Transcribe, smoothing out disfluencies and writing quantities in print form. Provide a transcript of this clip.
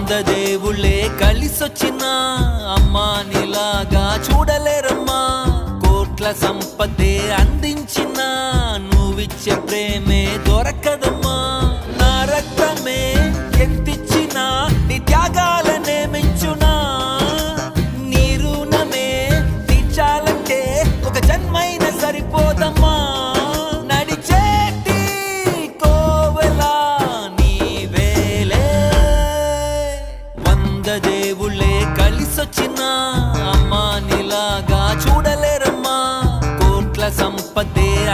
దేవుళ్ళే కలిసొచ్చినా అమ్మా నీలాగా చూడలేరమ్మా. కోట్ల సంపదే అందించిన నువ్విచ్చే ప్రేమే దొరకదమ్మా. నా రక్తమే ఎంతిచ్చినా నీ త్యాగాలనే మెంచునా. నీ రుణమే తీర్చాలంటే ఒక జన్మైన సరిపోదమ్మా. నడిచేటి కోవెలా నీవేలే. దేవుళ్ళే కలిసొచ్చినా అమ్మా నీలాగా చూడలేరమ్మా. కోట్ల సంపదే